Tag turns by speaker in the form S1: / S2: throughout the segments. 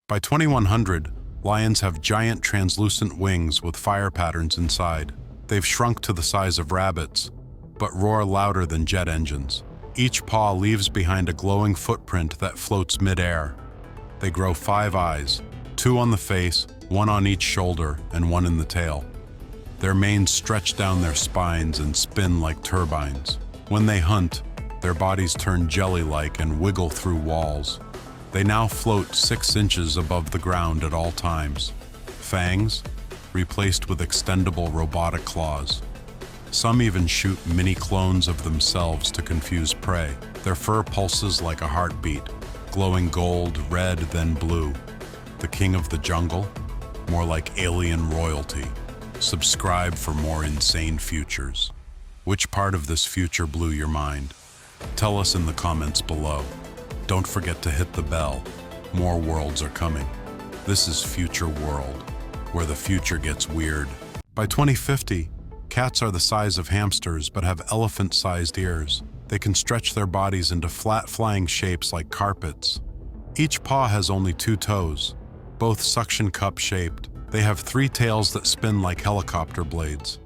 S1: By 2100, lions have giant translucent wings with fire patterns inside. They've shrunk to the size of rabbits, but roar louder than jet engines. Each paw leaves behind a glowing footprint that floats mid-air. They grow 5 eyes, 2 on the face, 1 on each shoulder, and 1 in the tail. Their manes stretch down their spines and spin like turbines. When they hunt, their bodies turn jelly-like and wiggle through walls. They now float 6 inches above the ground at all times. Fangs, replaced with extendable robotic claws. Some even shoot mini clones of themselves to confuse prey. Their fur pulses like a heartbeat, glowing gold, red, then blue. The king of the jungle? More like alien royalty. Subscribe for more insane futures. Which part of this future blew your mind? Tell us in the comments below. Don't forget to hit the bell. More worlds are coming. This is Future World, where the future gets weird. By 2050, cats are the size of hamsters but have elephant-sized ears. They can stretch their bodies into flat flying shapes like carpets. Each paw has only 2 toes, both suction cup-shaped. They have 3 tails that spin like helicopter blades.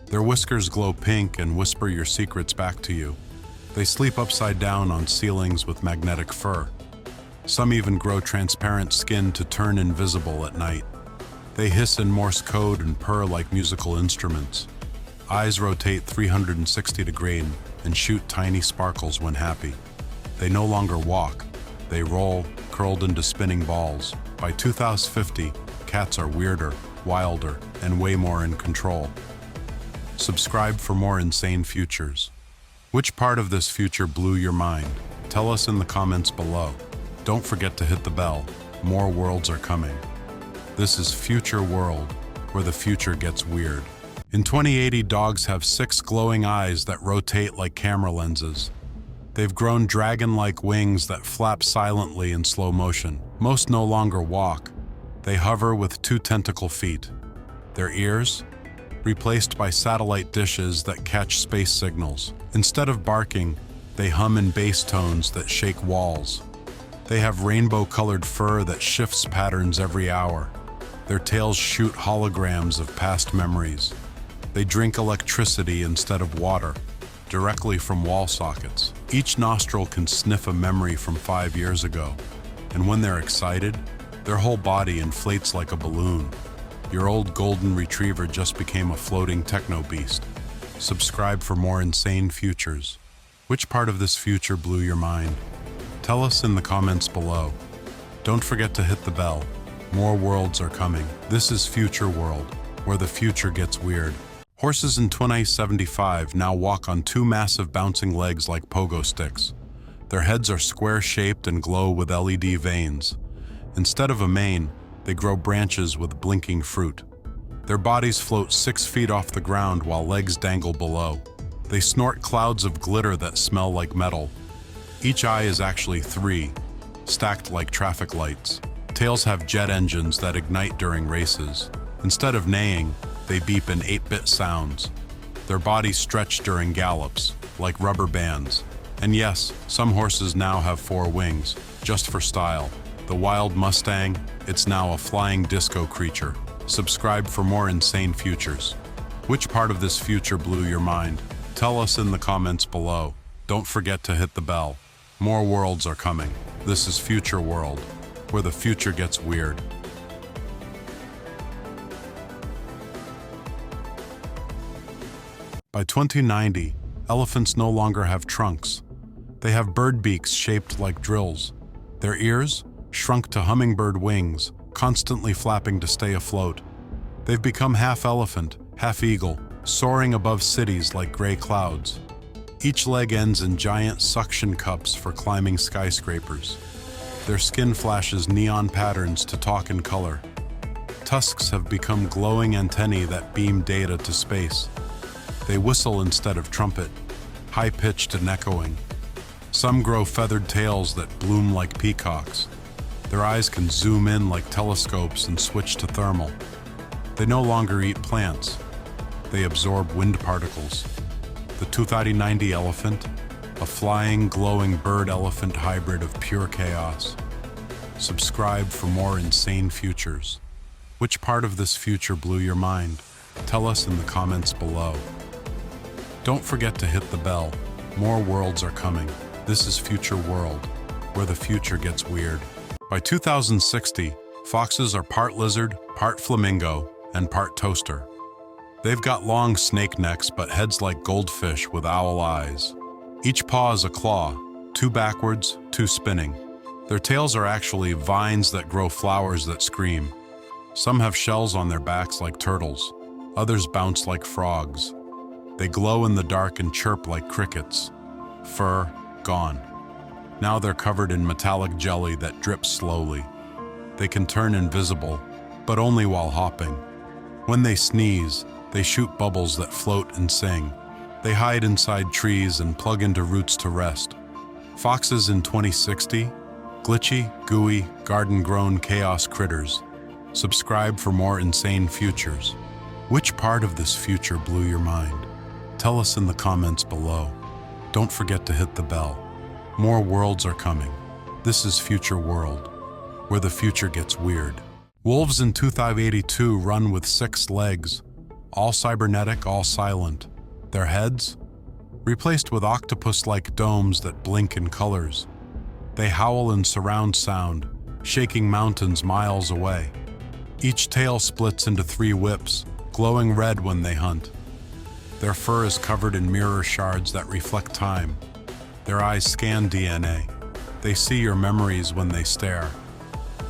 S1: Their whiskers glow pink and whisper your secrets back to you. They sleep upside down on ceilings with magnetic fur. Some even grow transparent skin to turn invisible at night. They hiss in Morse code and purr like musical instruments. Eyes rotate 360 degrees and shoot tiny sparkles when happy. They no longer walk. They roll, curled into spinning balls. By 2050, cats are weirder, wilder, and way more in control. Subscribe for more insane futures. Which part of this future blew your mind? Tell us in the comments below. Don't forget to hit the bell. More worlds are coming. This is Future World, where the future gets weird. In 2080, dogs have 6 glowing eyes that rotate like camera lenses. They've grown dragon-like wings that flap silently in slow motion. Most no longer walk. They hover with 2 tentacle feet. Their ears? Replaced by satellite dishes that catch space signals. Instead of barking, they hum in bass tones that shake walls. They have rainbow-colored fur that shifts patterns every hour. Their tails shoot holograms of past memories. They drink electricity instead of water, directly from wall sockets. Each nostril can sniff a memory from 5 years ago. And when they're excited, their whole body inflates like a balloon. Your old golden retriever just became a floating techno beast. Subscribe for more insane futures. Which part of this future blew your mind? Tell us in the comments below. Don't forget to hit the bell. More worlds are coming. This is Future World, where the future gets weird. Horses in 2075 now walk on 2 massive bouncing legs like pogo sticks. Their heads are square-shaped and glow with LED veins. Instead of a mane, they grow branches with blinking fruit. Their bodies float 6 feet off the ground while legs dangle below. They snort clouds of glitter that smell like metal. Each eye is actually 3, stacked like traffic lights. Tails have jet engines that ignite during races. Instead of neighing, they beep in 8-bit sounds. Their bodies stretch during gallops, like rubber bands. And yes, some horses now have 4 wings, just for style. The wild Mustang, it's now a flying disco creature. Subscribe for more insane futures. Which part of this future blew your mind? Tell us in the comments below. Don't forget to hit the bell. More worlds are coming. This is Future World, where the future gets weird. By 2090, elephants no longer have trunks. They have bird beaks shaped like drills. Their ears? Shrunk to hummingbird wings, constantly flapping to stay afloat. They've become half elephant, half eagle, soaring above cities like gray clouds. Each leg ends in giant suction cups for climbing skyscrapers. Their skin flashes neon patterns to talk in color. Tusks have become glowing antennae that beam data to space. They whistle instead of trumpet, high-pitched and echoing. Some grow feathered tails that bloom like peacocks. Their eyes can zoom in like telescopes and switch to thermal. They no longer eat plants. They absorb wind particles. The 2090 elephant, a flying, glowing bird-elephant hybrid of pure chaos. Subscribe for more insane futures. Which part of this future blew your mind? Tell us in the comments below. Don't forget to hit the bell. More worlds are coming. This is Future World, where the future gets weird. By 2060, foxes are part lizard, part flamingo, and part toaster. They've got long snake necks but heads like goldfish with owl eyes. Each paw is a claw, two backwards, two spinning. Their tails are actually vines that grow flowers that scream. Some have shells on their backs like turtles. Others bounce like frogs. They glow in the dark and chirp like crickets. Fur, gone. Now they're covered in metallic jelly that drips slowly. They can turn invisible, but only while hopping. When they sneeze, they shoot bubbles that float and sing. They hide inside trees and plug into roots to rest. Foxes in 2060? Glitchy, gooey, garden-grown chaos critters. Subscribe for more insane futures. Which part of this future blew your mind? Tell us in the comments below. Don't forget to hit the bell. More worlds are coming. This is Future World, where the future gets weird. Wolves in 2082 run with 6 legs, all cybernetic, all silent. Their heads? Replaced with octopus-like domes that blink in colors. They howl in surround sound, shaking mountains miles away. Each tail splits into 3 whips, glowing red when they hunt. Their fur is covered in mirror shards that reflect time. Their eyes scan DNA. They see your memories when they stare.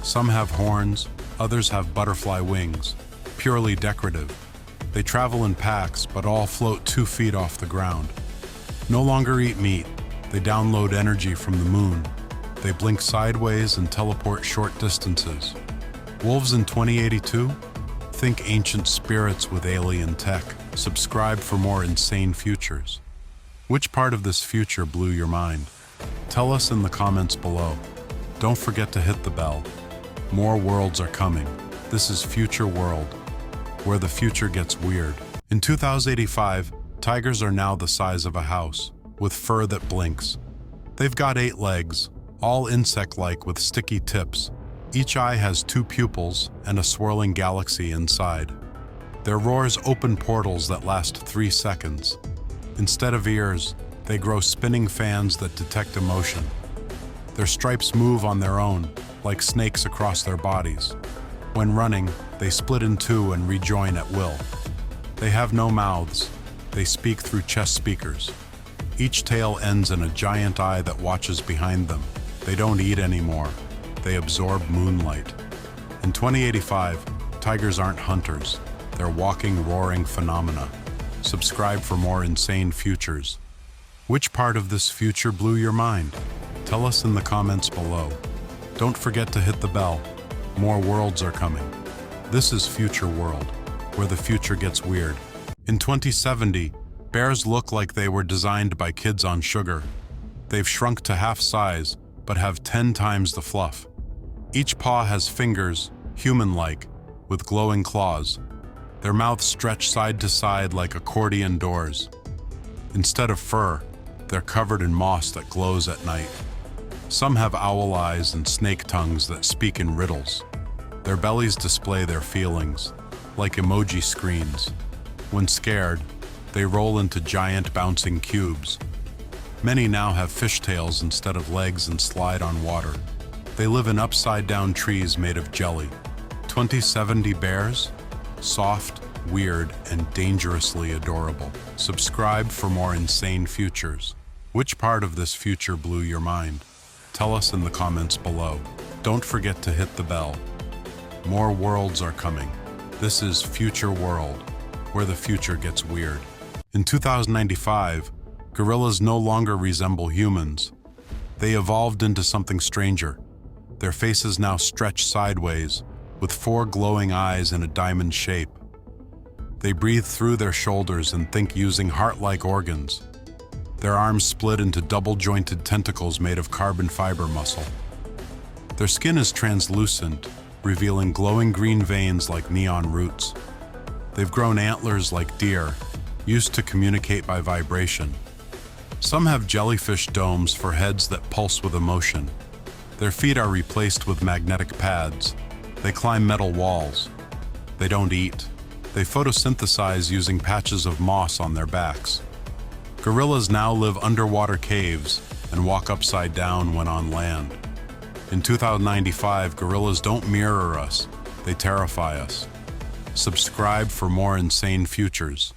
S1: Some have horns, others have butterfly wings, purely decorative. They travel in packs, but all float 2 feet off the ground. No longer eat meat. They download energy from the moon. They blink sideways and teleport short distances. Wolves in 2082? Think ancient spirits with alien tech. Subscribe for more insane futures. Which part of this future blew your mind? Tell us in the comments below. Don't forget to hit the bell. More worlds are coming. This is Future World, where the future gets weird. In 2085, tigers are now the size of a house, with fur that blinks. They've got 8 legs, all insect-like with sticky tips. Each eye has 2 pupils and a swirling galaxy inside. Their roars open portals that last 3 seconds. Instead of ears, they grow spinning fans that detect emotion. Their stripes move on their own, like snakes across their bodies. When running, they split in 2 and rejoin at will. They have no mouths. They speak through chest speakers. Each tail ends in a giant eye that watches behind them. They don't eat anymore. They absorb moonlight. In 2085, tigers aren't hunters. They're walking, roaring phenomena. Subscribe for more insane futures. Which part of this future blew your mind? Tell us in the comments below. Don't forget to hit the bell. More worlds are coming. This is Future World, where the future gets weird. In 2070, bears look like they were designed by kids on sugar. They've shrunk to half size, but have 10 times the fluff. Each paw has fingers, human-like, with glowing claws. Their mouths stretch side to side like accordion doors. Instead of fur, they're covered in moss that glows at night. Some have owl eyes and snake tongues that speak in riddles. Their bellies display their feelings, like emoji screens. When scared, they roll into giant bouncing cubes. Many now have fishtails instead of legs and slide on water. They live in upside-down trees made of jelly. 2070 bears? Soft, weird, and dangerously adorable. Subscribe for more insane futures. Which part of this future blew your mind? Tell us in the comments below. Don't forget to hit the bell. More worlds are coming. This is Future World, where the future gets weird. In 2095, gorillas no longer resemble humans. They evolved into something stranger. Their faces now stretch sideways, with 4 glowing eyes in a diamond shape. They breathe through their shoulders and think using heart-like organs. Their arms split into double-jointed tentacles made of carbon fiber muscle. Their skin is translucent, revealing glowing green veins like neon roots. They've grown antlers like deer, used to communicate by vibration. Some have jellyfish domes for heads that pulse with emotion. Their feet are replaced with magnetic pads. They climb metal walls. They don't eat. They photosynthesize using patches of moss on their backs. Gorillas now live underwater caves and walk upside down when on land. In 2095, gorillas don't mirror us, they terrify us. Subscribe for more insane futures.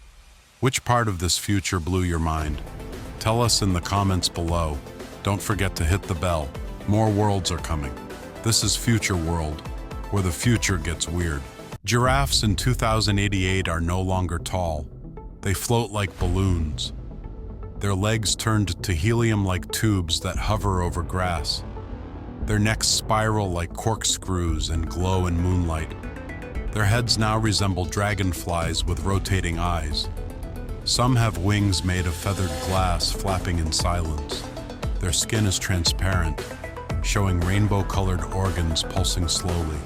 S1: Which part of this future blew your mind? Tell us in the comments below. Don't forget to hit the bell. More worlds are coming. This is Future World, where the future gets weird. Giraffes in 2088 are no longer tall. They float like balloons. Their legs turned to helium-like tubes that hover over grass. Their necks spiral like corkscrews and glow in moonlight. Their heads now resemble dragonflies with rotating eyes. Some have wings made of feathered glass flapping in silence. Their skin is transparent, showing rainbow-colored organs pulsing slowly.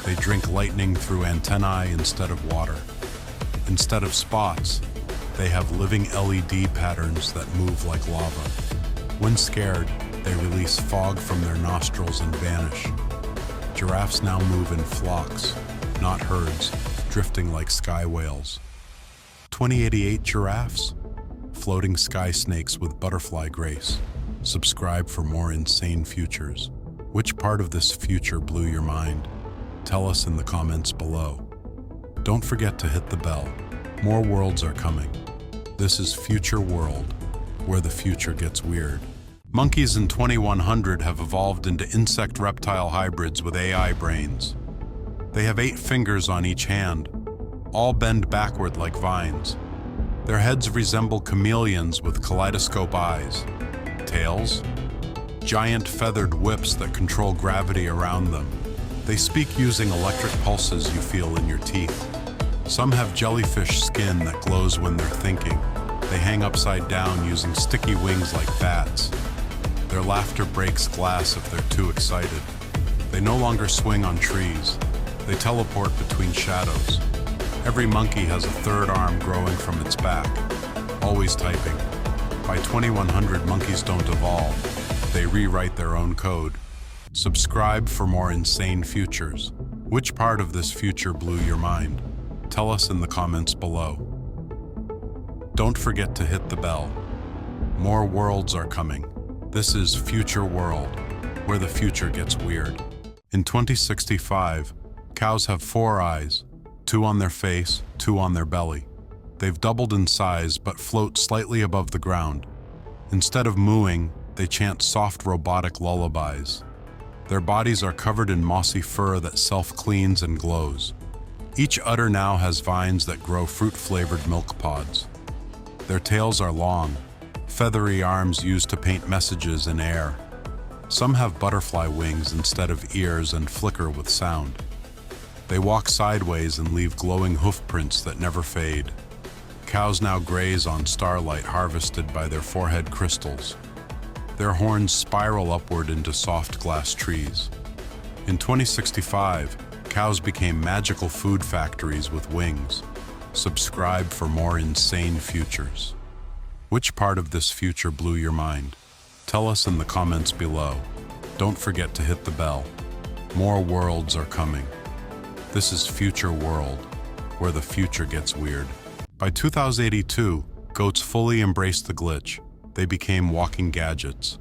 S1: They drink lightning through antennae instead of water. Instead of spots, they have living LED patterns that move like lava. When scared, they release fog from their nostrils and vanish. Giraffes now move in flocks, not herds, drifting like sky whales. 2088 giraffes, floating sky snakes with butterfly grace. Subscribe for more insane futures. Which part of this future blew your mind? Tell us in the comments below. Don't forget to hit the bell. More worlds are coming. This is Future World, where the future gets weird. Monkeys in 2100 have evolved into insect-reptile hybrids with AI brains. They have 8 fingers on each hand, all bend backward like vines. Their heads resemble chameleons with kaleidoscope eyes. Tails? Giant feathered whips that control gravity around them. They speak using electric pulses you feel in your teeth. Some have jellyfish skin that glows when they're thinking. They hang upside down using sticky wings like bats. Their laughter breaks glass if they're too excited. They no longer swing on trees. They teleport between shadows. Every monkey has a third arm growing from its back, always typing. By 2100, monkeys don't evolve. They rewrite their own code. Subscribe for more insane futures. Which part of this future blew your mind? Tell us in the comments below. Don't forget to hit the bell. More worlds are coming. This is Future World, where the future gets weird. In 2065, cows have 4 eyes, 2 on their face, 2 on their belly. They've doubled in size but float slightly above the ground. Instead of mooing, they chant soft robotic lullabies. Their bodies are covered in mossy fur that self-cleans and glows. Each udder now has vines that grow fruit-flavored milk pods. Their tails are long, feathery arms used to paint messages in air. Some have butterfly wings instead of ears and flicker with sound. They walk sideways and leave glowing hoof prints that never fade. Cows now graze on starlight harvested by their forehead crystals. Their horns spiral upward into soft glass trees. In 2065, cows became magical food factories with wings. Subscribe for more insane futures. Which part of this future blew your mind? Tell us in the comments below. Don't forget to hit the bell. More worlds are coming. This is Future World, where the future gets weird. By 2082, goats fully embraced the glitch. They became walking gadgets.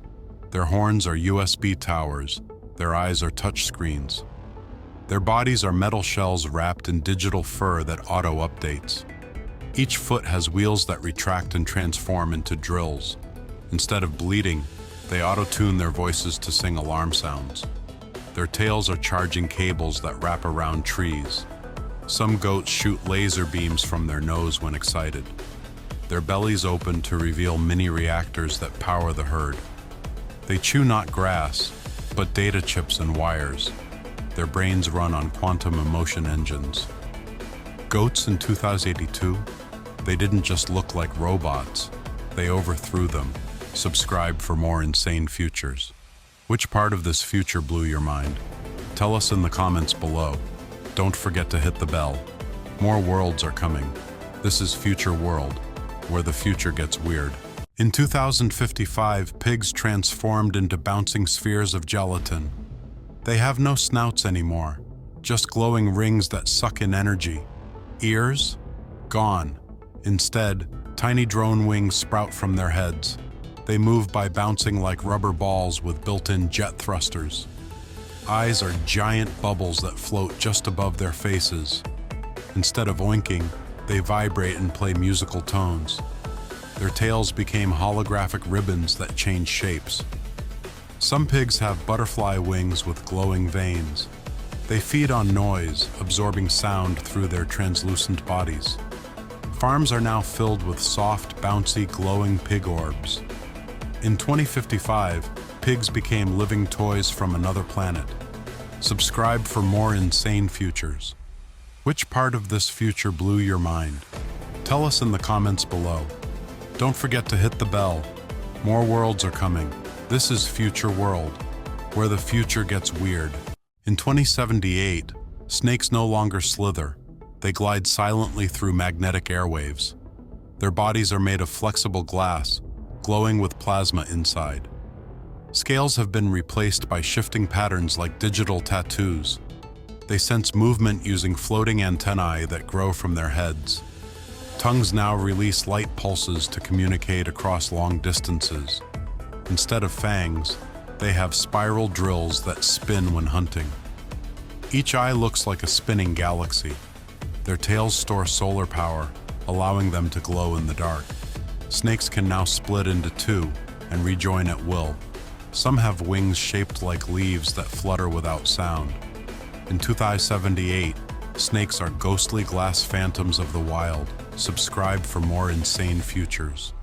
S1: Their horns are USB towers. Their eyes are touch screens. Their bodies are metal shells wrapped in digital fur that auto-updates. Each foot has wheels that retract and transform into drills. Instead of bleeding, they auto-tune their voices to sing alarm sounds. Their tails are charging cables that wrap around trees. Some goats shoot laser beams from their nose when excited. Their bellies open to reveal mini reactors that power the herd. They chew not grass, but data chips and wires. Their brains run on quantum emotion engines. Goats in 2082, they didn't just look like robots, they overthrew them. Subscribe for more insane futures. Which part of this future blew your mind? Tell us in the comments below. Don't forget to hit the bell. More worlds are coming. This is Future World, where the future gets weird. In 2055, pigs transformed into bouncing spheres of gelatin. They have no snouts anymore, just glowing rings that suck in energy. Ears? Gone. Instead, tiny drone wings sprout from their heads. They move by bouncing like rubber balls with built-in jet thrusters. Eyes are giant bubbles that float just above their faces. Instead of oinking, they vibrate and play musical tones. Their tails became holographic ribbons that change shapes. Some pigs have butterfly wings with glowing veins. They feed on noise, absorbing sound through their translucent bodies. Farms are now filled with soft, bouncy, glowing pig orbs. In 2055, pigs became living toys from another planet. Subscribe for more insane futures. Which part of this future blew your mind? Tell us in the comments below. Don't forget to hit the bell. More worlds are coming. This is Future World, where the future gets weird. In 2078, snakes no longer slither. They glide silently through magnetic airwaves. Their bodies are made of flexible glass, glowing with plasma inside. Scales have been replaced by shifting patterns like digital tattoos. They sense movement using floating antennae that grow from their heads. Tongues now release light pulses to communicate across long distances. Instead of fangs, they have spiral drills that spin when hunting. Each eye looks like a spinning galaxy. Their tails store solar power, allowing them to glow in the dark. Snakes can now split into two and rejoin at will. Some have wings shaped like leaves that flutter without sound. In 2078, snakes are ghostly glass phantoms of the wild. Subscribe for more insane futures.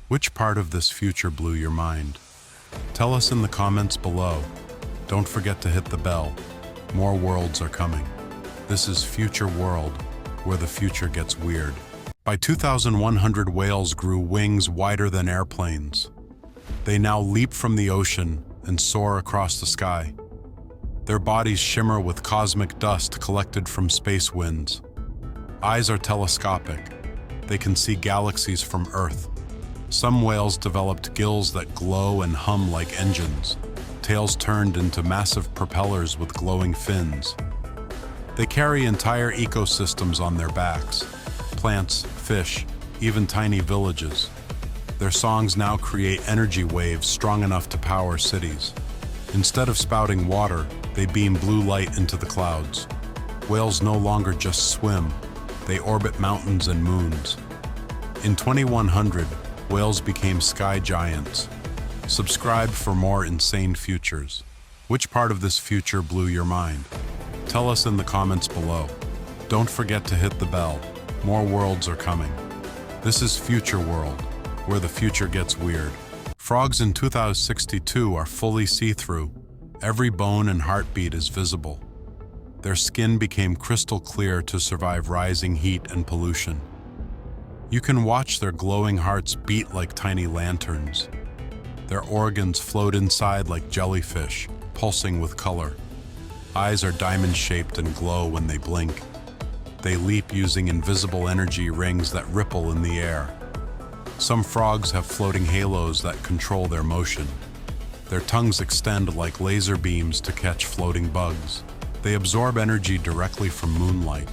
S1: Which part of this future blew your mind? Tell us in the comments below. Don't forget to hit the bell. More worlds are coming. This is Future World, where the future gets weird. By 2100, whales grew wings wider than airplanes. They now leap from the ocean and soar across the sky. Their bodies shimmer with cosmic dust collected from space winds. Eyes are telescopic. They can see galaxies from Earth. Some whales developed gills that glow and hum like engines, tails turned into massive propellers with glowing fins. They carry entire ecosystems on their backs, plants, fish, even tiny villages. Their songs now create energy waves strong enough to power cities. Instead of spouting water, they beam blue light into the clouds. Whales no longer just swim. They orbit mountains and moons. In 2100, whales became sky giants. Subscribe for more insane futures. Which part of this future blew your mind? Tell us in the comments below. Don't forget to hit the bell. More worlds are coming. This is Future World, where the future gets weird. Frogs in 2062 are fully see-through. Every bone and heartbeat is visible. Their skin became crystal clear to survive rising heat and pollution. You can watch their glowing hearts beat like tiny lanterns. Their organs float inside like jellyfish, pulsing with color. Eyes are diamond-shaped and glow when they blink. They leap using invisible energy rings that ripple in the air. Some frogs have floating halos that control their motion. Their tongues extend like laser beams to catch floating bugs. They absorb energy directly from moonlight.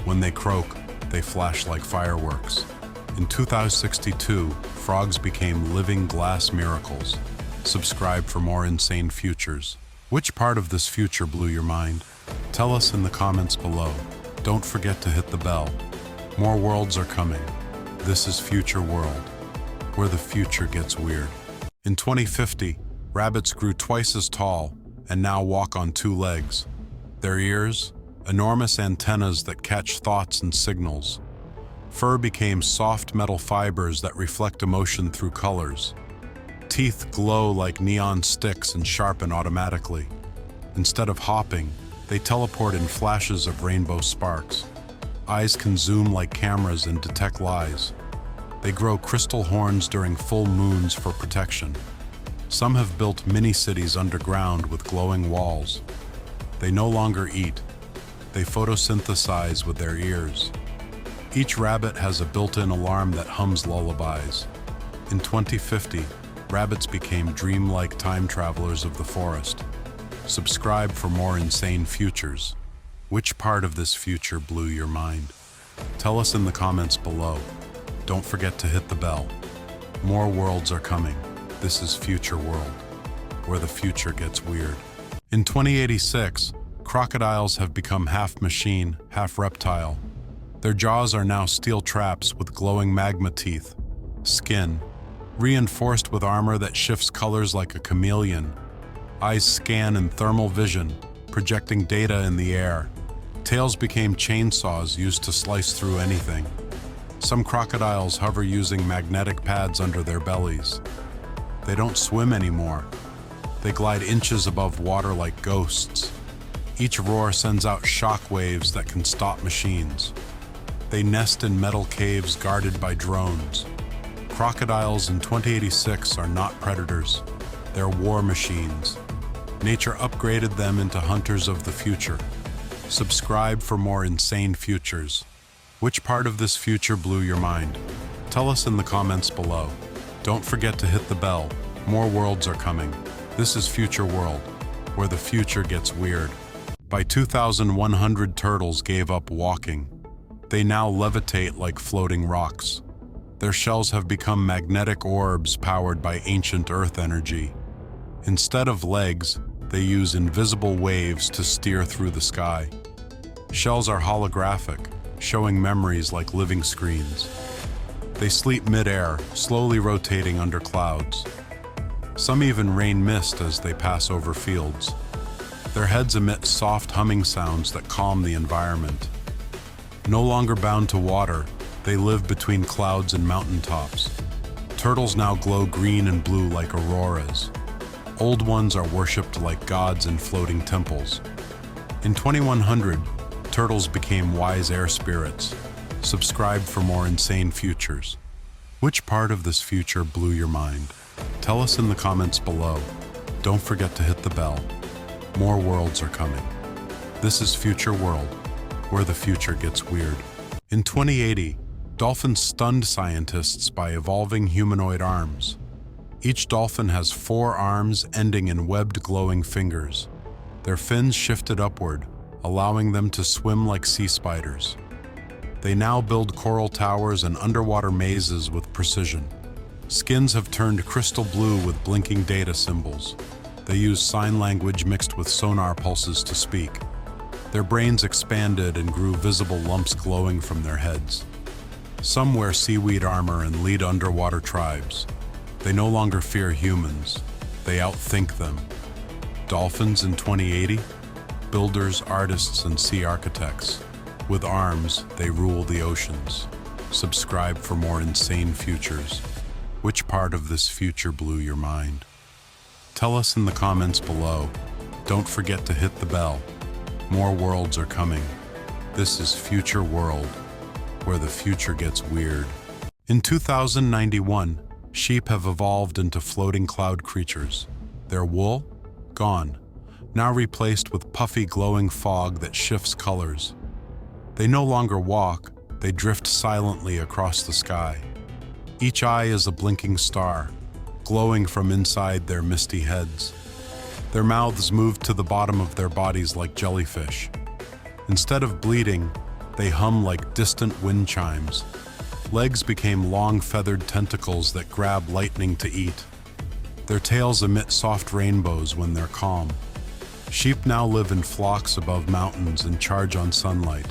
S1: When they croak, they flash like fireworks. In 2062, frogs became living glass miracles. Subscribe for more insane futures. Which part of this future blew your mind? Tell us in the comments below. Don't forget to hit the bell. More worlds are coming. This is Future World, where the future gets weird. In 2050, rabbits grew twice as tall and now walk on two legs. Their ears, enormous antennas that catch thoughts and signals. Fur became soft metal fibers that reflect emotion through colors. Teeth glow like neon sticks and sharpen automatically. Instead of hopping, they teleport in flashes of rainbow sparks. Eyes can zoom like cameras and detect lies. They grow crystal horns during full moons for protection. Some have built mini-cities underground with glowing walls. They no longer eat. They photosynthesize with their ears. Each rabbit has a built-in alarm that hums lullabies. In 2050, rabbits became dreamlike time travelers of the forest. Subscribe for more insane futures. Which part of this future blew your mind? Tell us in the comments below. Don't forget to hit the bell. More worlds are coming. This is Future World, where the future gets weird. In 2086, crocodiles have become half machine, half reptile. Their jaws are now steel traps with glowing magma teeth. Skin, reinforced with armor that shifts colors like a chameleon. Eyes scan in thermal vision, projecting data in the air. Tails became chainsaws used to slice through anything. Some crocodiles hover using magnetic pads under their bellies. They don't swim anymore. They glide inches above water like ghosts. Each roar sends out shock waves that can stop machines. They nest in metal caves guarded by drones. Crocodiles in 2086 are not predators. They're war machines. Nature upgraded them into hunters of the future. Subscribe for more insane futures. Which part of this future blew your mind? Tell us in the comments below. Don't forget to hit the bell. More worlds are coming. This is Future World, where the future gets weird. By 2100, turtles gave up walking. They now levitate like floating rocks. Their shells have become magnetic orbs powered by ancient Earth energy. Instead of legs, they use invisible waves to steer through the sky. Shells are holographic, showing memories like living screens. They sleep mid-air, slowly rotating under clouds. Some even rain mist as they pass over fields. Their heads emit soft humming sounds that calm the environment. No longer bound to water, they live between clouds and mountaintops. Turtles now glow green and blue like auroras. Old ones are worshipped like gods in floating temples. In 2100, turtles became wise air spirits. Subscribe for more insane futures. Which part of this future blew your mind? Tell us in the comments below. Don't forget to hit the bell. More worlds are coming. This is Future World, where the future gets weird. In 2080, dolphins stunned scientists by evolving humanoid arms. Each dolphin has 4 arms ending in webbed glowing fingers. Their fins shifted upward, allowing them to swim like sea spiders. They now build coral towers and underwater mazes with precision. Skins have turned crystal blue with blinking data symbols. They use sign language mixed with sonar pulses to speak. Their brains expanded and grew visible lumps glowing from their heads. Some wear seaweed armor and lead underwater tribes. They no longer fear humans. They outthink them. Dolphins in 2080? Builders, artists, and sea architects. With arms, they rule the oceans. Subscribe for more insane futures. Which part of this future blew your mind? Tell us in the comments below. Don't forget to hit the bell. More worlds are coming. This is Future World, where the future gets weird. In 2091, sheep have evolved into floating cloud creatures. Their wool? Gone. Now replaced with puffy glowing fog that shifts colors. They no longer walk, they drift silently across the sky. Each eye is a blinking star, glowing from inside their misty heads. Their mouths move to the bottom of their bodies like jellyfish. Instead of bleeding, they hum like distant wind chimes. Legs became long feathered tentacles that grab lightning to eat. Their tails emit soft rainbows when they're calm. Sheep now live in flocks above mountains and charge on sunlight.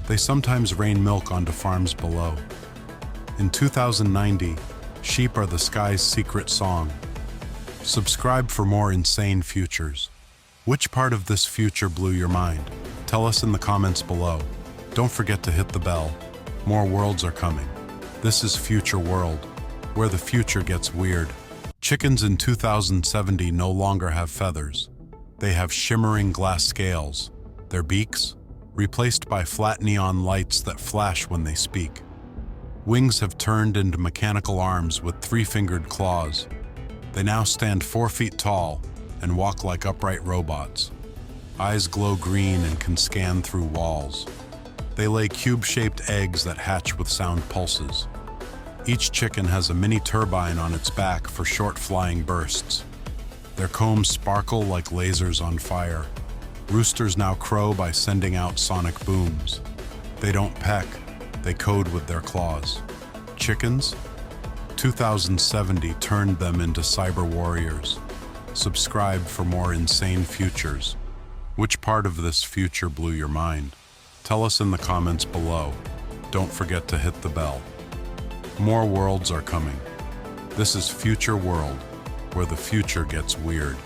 S1: They sometimes rain milk onto farms below. In 2090, sheep are the sky's secret song. Subscribe for more insane futures. Which part of this future blew your mind? Tell us in the comments below. Don't forget to hit the bell. More worlds are coming. This is Future World, where the future gets weird. Chickens in 2070 no longer have feathers. They have shimmering glass scales. Their beaks? Replaced by flat neon lights that flash when they speak. Wings have turned into mechanical arms with 3-fingered claws. They now stand 4 feet tall and walk like upright robots. Eyes glow green and can scan through walls. They lay cube-shaped eggs that hatch with sound pulses. Each chicken has a mini turbine on its back for short flying bursts. Their combs sparkle like lasers on fire. Roosters now crow by sending out sonic booms. They don't peck, they code with their claws. Chickens? 2070 turned them into cyber warriors. Subscribe for more insane futures. Which part of this future blew your mind? Tell us in the comments below. Don't forget to hit the bell. More worlds are coming. This is Future World, where the future gets weird.